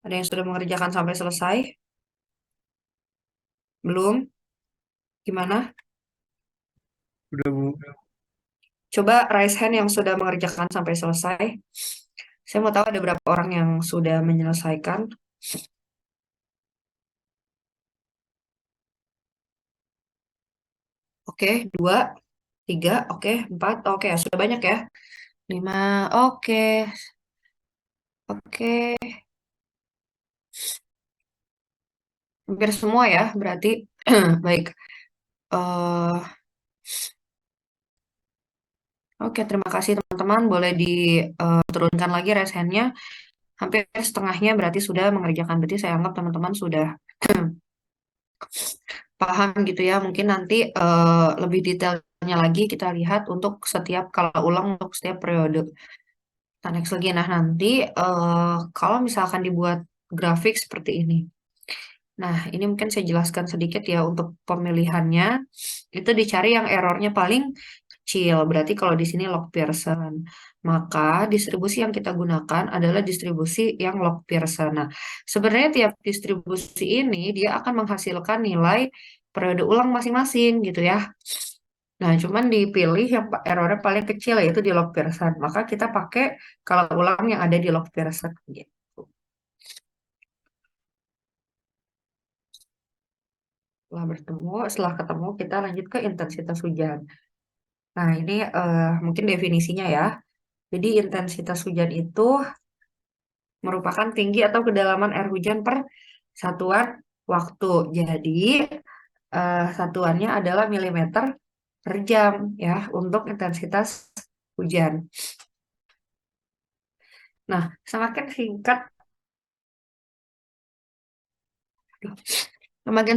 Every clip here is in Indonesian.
Ada yang sudah mengerjakan sampai selesai? Belum? Gimana? Udah Bu. Coba raise hand yang sudah mengerjakan sampai selesai. Saya mau tahu ada berapa orang yang sudah menyelesaikan. Oke, dua, tiga, oke, empat, oke, sudah banyak ya. Lima, oke, oke. Hampir semua ya, berarti. Baik. eh oke, terima kasih teman-teman. Boleh diturunkan lagi raise hand-nya. Hampir setengahnya berarti sudah mengerjakan. Berarti saya anggap teman-teman sudah paham gitu ya. Mungkin nanti lebih detailnya lagi kita lihat untuk setiap kala ulang untuk setiap periode. Kita next lagi. Nah, nanti kalau misalkan dibuat grafik seperti ini. Nah, ini mungkin saya jelaskan sedikit ya untuk pemilihannya. Itu dicari yang errornya paling kecil. Berarti kalau di sini log Pearson. Maka distribusi yang kita gunakan adalah distribusi yang log Pearson. Nah, sebenarnya tiap distribusi ini dia akan menghasilkan nilai periode ulang masing-masing gitu ya. Nah, cuman dipilih yang errornya paling kecil yaitu di log Pearson. Maka kita pakai kalau ulang yang ada di log Pearson gitu. Setelah ketemu kita lanjut ke intensitas hujan. Nah, ini mungkin definisinya ya. Jadi intensitas hujan itu merupakan tinggi atau kedalaman air hujan per satuan waktu. Jadi satuannya adalah milimeter per jam ya untuk intensitas hujan. Nah, semakin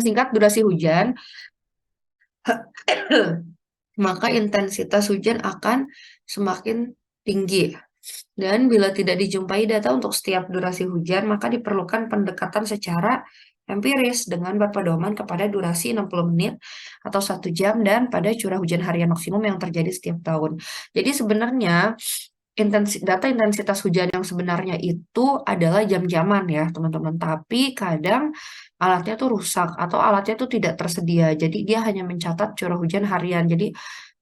singkat durasi hujan, maka intensitas hujan akan semakin tinggi. Dan bila tidak dijumpai data untuk setiap durasi hujan, maka diperlukan pendekatan secara empiris dengan berpedoman kepada durasi 60 menit atau 1 jam dan pada curah hujan harian maksimum yang terjadi setiap tahun. Jadi sebenarnya data intensitas hujan yang sebenarnya itu adalah jam-jaman ya teman-teman. Tapi kadang alatnya tuh rusak atau alatnya tuh tidak tersedia. Jadi dia hanya mencatat curah hujan harian. Jadi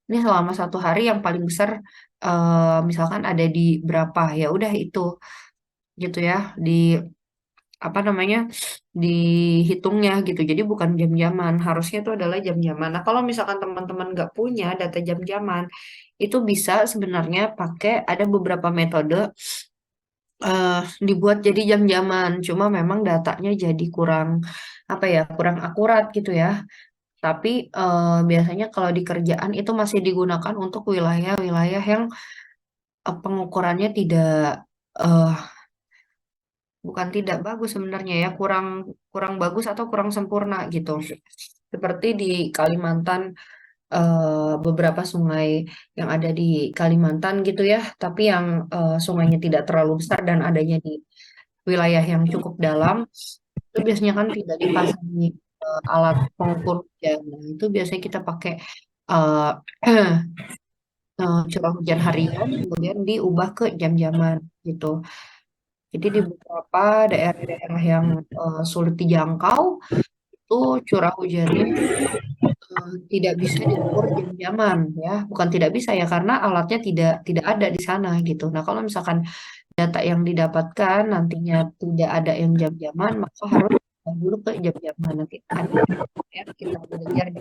ini selama 1 hari yang paling besar misalkan ada di berapa ya udah itu gitu ya di apa namanya dihitungnya gitu. Jadi bukan jam-jaman, harusnya itu adalah jam-jaman. Nah, kalau misalkan teman-teman nggak punya data jam-jaman, itu bisa sebenarnya pakai ada beberapa metode eh, dibuat jadi jam-jaman. Cuma memang datanya jadi kurang apa ya, kurang akurat gitu ya. Tapi biasanya kalau di kerjaan itu masih digunakan untuk wilayah-wilayah yang pengukurannya tidak eh, bukan tidak bagus sebenarnya ya, kurang kurang bagus atau kurang sempurna gitu. Seperti di Kalimantan beberapa sungai yang ada di Kalimantan gitu ya, tapi yang sungainya tidak terlalu besar dan adanya di wilayah yang cukup dalam, itu biasanya kan tidak dipasangi alat pengukur hujan. Nah, itu biasanya kita pakai eh, curah hujan harian, kemudian diubah ke jam-jaman gitu. Jadi di beberapa daerah-daerah yang sulit dijangkau, itu curah hujannya tidak bisa diukur jam-jaman ya. Bukan tidak bisa ya, karena alatnya tidak ada di sana gitu. Nah, kalau misalkan data yang didapatkan nantinya tidak ada yang jam-jaman, maka harus dulu ke jam-jaman nanti ada ya kita belajar di.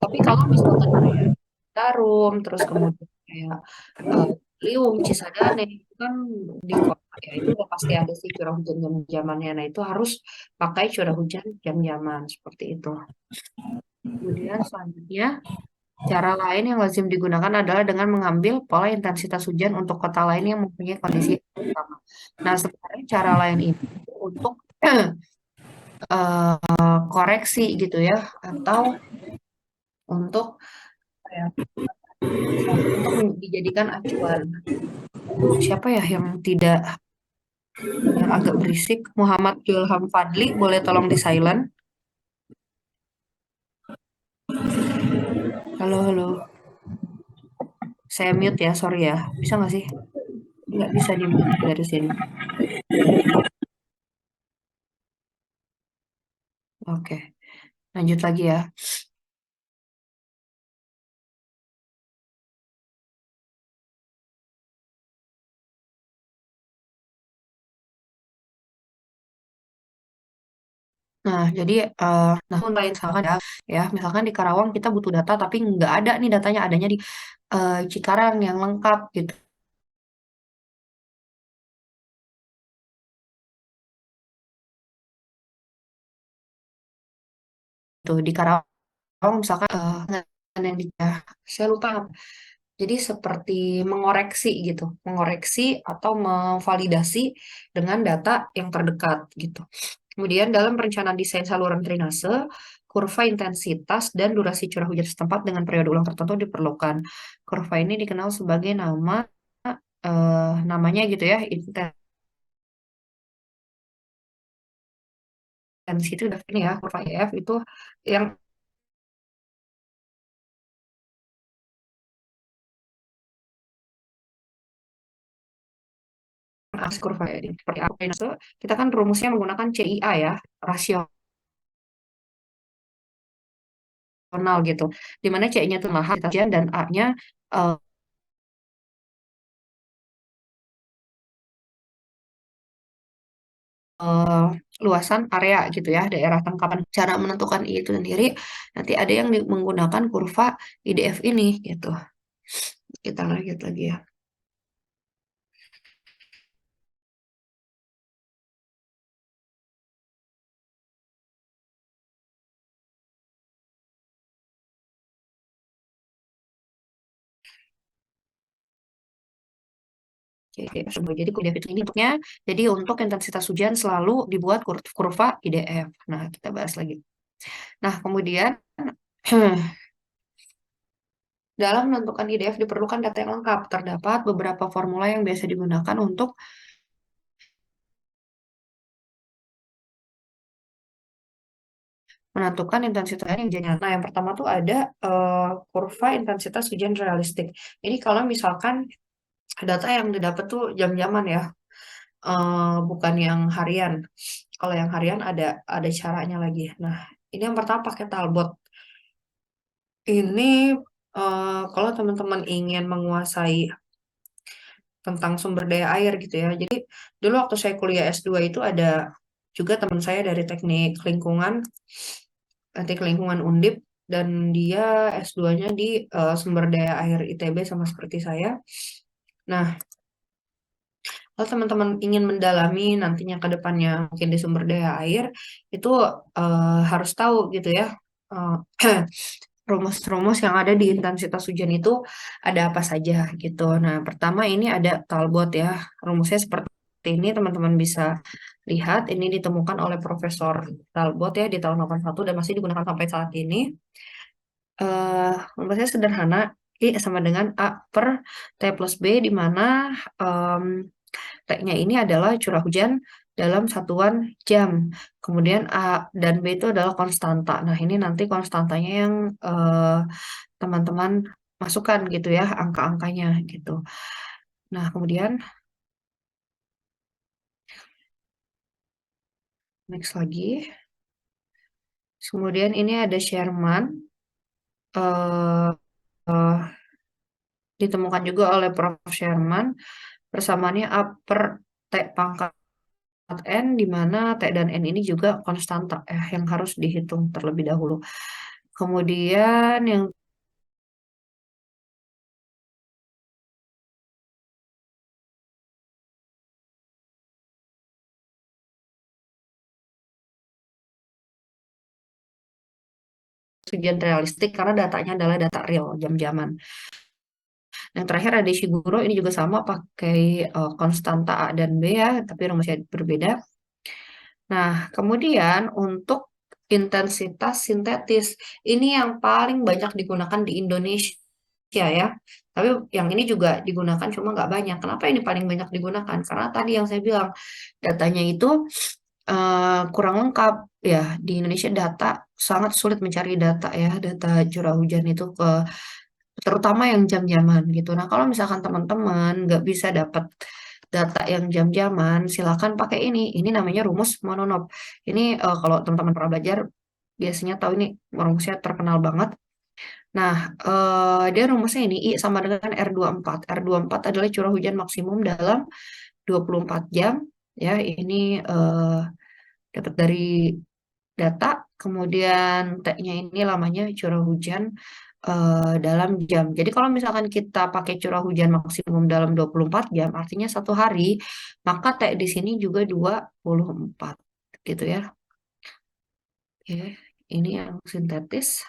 Tapi kalau misalkan kayak Tarum, terus kemudian kayak eh, Ciliwung, Cisadane, itu kan di kota ya, itu udah pasti ada sih curah hujan jam-jamannya. Nah, itu harus pakai curah hujan jam-jaman seperti itu. Kemudian selanjutnya, cara lain yang lazim digunakan adalah dengan mengambil pola intensitas hujan untuk kota lain yang mempunyai kondisi yang sama. Nah, sebenarnya cara lain ini untuk koreksi gitu ya, atau untuk apa ya, untuk dijadikan acuan. Siapa ya yang tidak yang agak berisik? Muhammad Ilham Fadli, boleh tolong di silent? Halo, halo. Saya mute ya, sorry ya. Bisa nggak sih? Nggak bisa di mute dari sini. Oke, lanjut lagi ya. Nah, jadi nah lain misalkan ya, misalkan di Karawang kita butuh data tapi nggak ada nih datanya, adanya di Cikarang yang lengkap gitu. Tuh di Karawang misalkan yang di saya lupa apa. Jadi seperti mengoreksi gitu, mengoreksi atau memvalidasi dengan data yang terdekat gitu. Kemudian dalam perencanaan desain saluran drainase, kurva intensitas dan durasi curah hujan setempat dengan periode ulang tertentu diperlukan. Kurva ini dikenal sebagai namanya gitu ya, intensi itu udah ini ya, kurva IF itu yang kurva ya, seperti apa drainase, kita kan rumusnya menggunakan CIA ya, rasio gitu. Di mana C-nya itu mahal dan A-nya eh, eh, luasan area gitu ya, daerah tangkapan. Cara menentukan I itu sendiri nanti ada yang menggunakan kurva IDF ini gitu. Kita lanjut lagi ya. Jadi IDF itu ini bentuknya. Jadi untuk intensitas hujan selalu dibuat kurva IDF. Nah, kita bahas lagi. Nah, kemudian dalam menentukan IDF diperlukan data yang lengkap. Terdapat beberapa formula yang biasa digunakan untuk menentukan intensitas yang hujannya. Nah, yang pertama tuh ada kurva intensitas hujan realistik. Jadi kalau misalkan data yang didapat tuh jam-jaman ya, bukan yang harian. Kalau yang harian ada caranya lagi. Nah, ini yang pertama pakai Talbot. Ini kalau teman-teman ingin menguasai tentang sumber daya air gitu ya. Jadi dulu waktu saya kuliah S2 itu ada juga teman saya dari teknik lingkungan Undip dan dia S2-nya di sumber daya air ITB sama seperti saya. Nah, kalau teman-teman ingin mendalami nantinya ke depannya mungkin di sumber daya air, itu harus tahu gitu ya. eh, rumus-rumus yang ada di intensitas hujan itu ada apa saja gitu. Nah, pertama ini ada Talbot ya. Rumusnya seperti ini teman-teman bisa lihat. Ini ditemukan oleh Profesor Talbot ya di tahun 81 dan masih digunakan sampai saat ini. Rumusnya sederhana. I sama dengan A per T plus B di mana em, T-nya ini adalah curah hujan dalam satuan jam. Kemudian A dan B itu adalah konstanta. Nah, ini nanti konstantanya yang teman-teman masukkan gitu ya, angka-angkanya gitu. Nah, kemudian next lagi. Kemudian ini ada Sherman. eh ditemukan juga oleh Prof. Sherman. Persamaannya A per T pangkat N, di mana T dan N ini juga konstanta yang harus dihitung terlebih dahulu. Kemudian yang ujian realistik karena datanya adalah data real jam-jaman. Yang terakhir ada Ishiguro, ini juga sama pakai konstanta A dan B ya, tapi rumusnya berbeda. Nah, kemudian untuk intensitas sintetis, ini yang paling banyak digunakan di Indonesia ya. Tapi yang ini juga digunakan cuma nggak banyak. Kenapa ini paling banyak digunakan? Karena tadi yang saya bilang datanya itu kurang lengkap ya. Di Indonesia data sangat sulit mencari data ya, data curah hujan itu terutama yang jam-jaman gitu. Nah, kalau misalkan teman-teman nggak bisa dapat data yang jam-jaman, silakan pakai ini. Ini namanya rumus mononop. Ini kalau teman-teman pernah belajar biasanya tahu ini rumusnya terkenal banget. Nah, dia rumusnya ini I sama dengan R24. R24 adalah curah hujan maksimum dalam 24 jam. Ya, ini dapat dari data. Kemudian T-nya ini lamanya curah hujan dalam jam. Jadi kalau misalkan kita pakai curah hujan maksimum dalam 24 jam, artinya satu hari, maka T di sini juga 24 gitu ya. Oke, ini yang sintetis.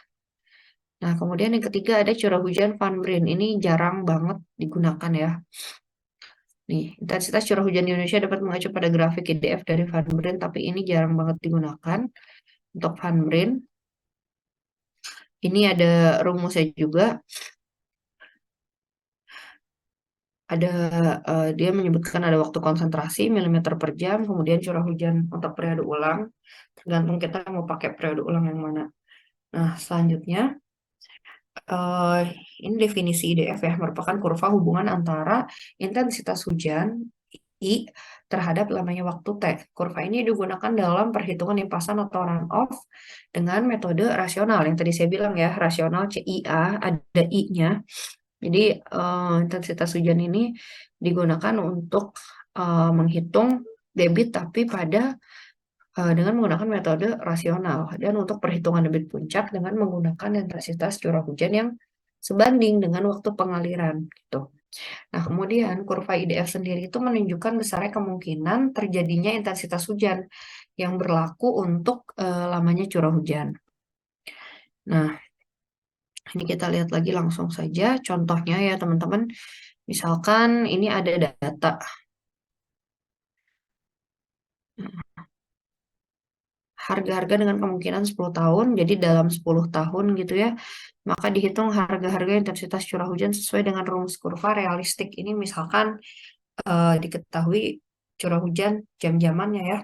Nah, kemudian yang ketiga ada curah hujan Van Bryn. Ini jarang banget digunakan ya. Nih, intensitas curah hujan di Indonesia dapat mengacu pada grafik IDF dari Van Bryn, tapi ini jarang banget digunakan untuk Van Bryn. Ini ada rumusnya juga. Ada dia menyebutkan ada waktu konsentrasi milimeter per jam, kemudian curah hujan untuk periode ulang. Tergantung kita mau pakai periode ulang yang mana. Nah, selanjutnya eh, ini definisi IDF ya, merupakan kurva hubungan antara intensitas hujan I terhadap lamanya waktu T. Kurva ini digunakan dalam perhitungan limpasan atau runoff dengan metode rasional. Yang tadi saya bilang ya, rasional CIA, ada I-nya. Jadi intensitas hujan ini digunakan untuk menghitung debit tapi dengan menggunakan metode rasional dan untuk perhitungan debit puncak dengan menggunakan intensitas curah hujan yang sebanding dengan waktu pengaliran gitu. Nah, kemudian kurva IDF sendiri itu menunjukkan besarnya kemungkinan terjadinya intensitas hujan yang berlaku untuk lamanya curah hujan. Nah, ini kita lihat lagi langsung saja contohnya ya teman-teman. Misalkan ini ada data harga-harga dengan kemungkinan 10 tahun, jadi dalam 10 tahun gitu ya, maka dihitung harga-harga intensitas curah hujan sesuai dengan rumus kurva realistik. Ini misalkan diketahui curah hujan jam-jamannya ya,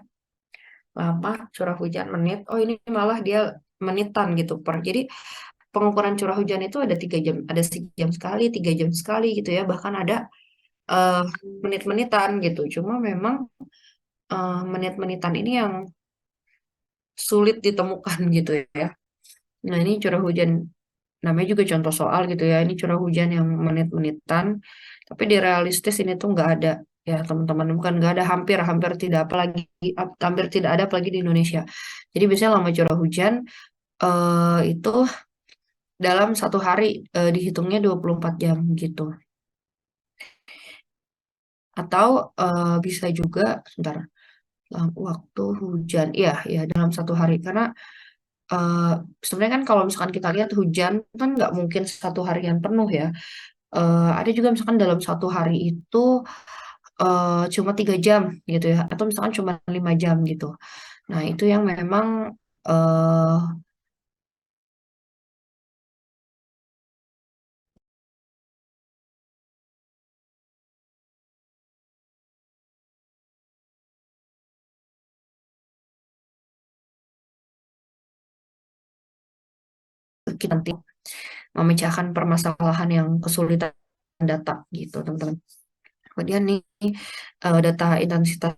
lama curah hujan menit. Oh ini malah dia menitan gitu per. Jadi pengukuran curah hujan itu ada 3 jam, ada sejam sekali, 3 jam sekali gitu ya, bahkan ada eh, menit-menitan gitu. Cuma memang menit-menitan ini yang sulit ditemukan gitu ya. Nah, ini curah hujan namanya juga contoh soal gitu ya. Ini curah hujan yang menit-menitan, tapi di realistis ini tuh nggak ada ya teman-teman. Bukan nggak ada, hampir hampir tidak apalagi hampir tidak ada apalagi di Indonesia. Jadi biasanya lama curah hujan itu dalam satu hari dihitungnya 24 jam gitu. Atau bisa juga sebentar waktu hujan. Iya, ya dalam satu hari karena eh, sebenarnya kan kalau misalkan kita lihat hujan kan nggak mungkin satu harian penuh ya. Ada juga misalkan dalam satu hari itu cuma 3 jam gitu ya, atau misalkan cuma 5 jam gitu. Nah itu yang memang eh kita nanti memecahkan permasalahan yang kesulitan data gitu teman-teman. Kemudian nih data intensitas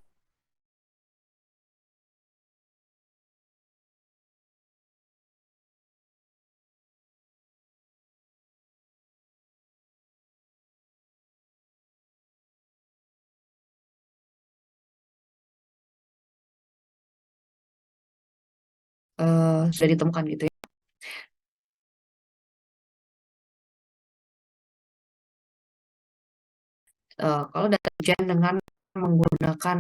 sudah ditemukan gitu ya. Kalau data hujan dengan menggunakan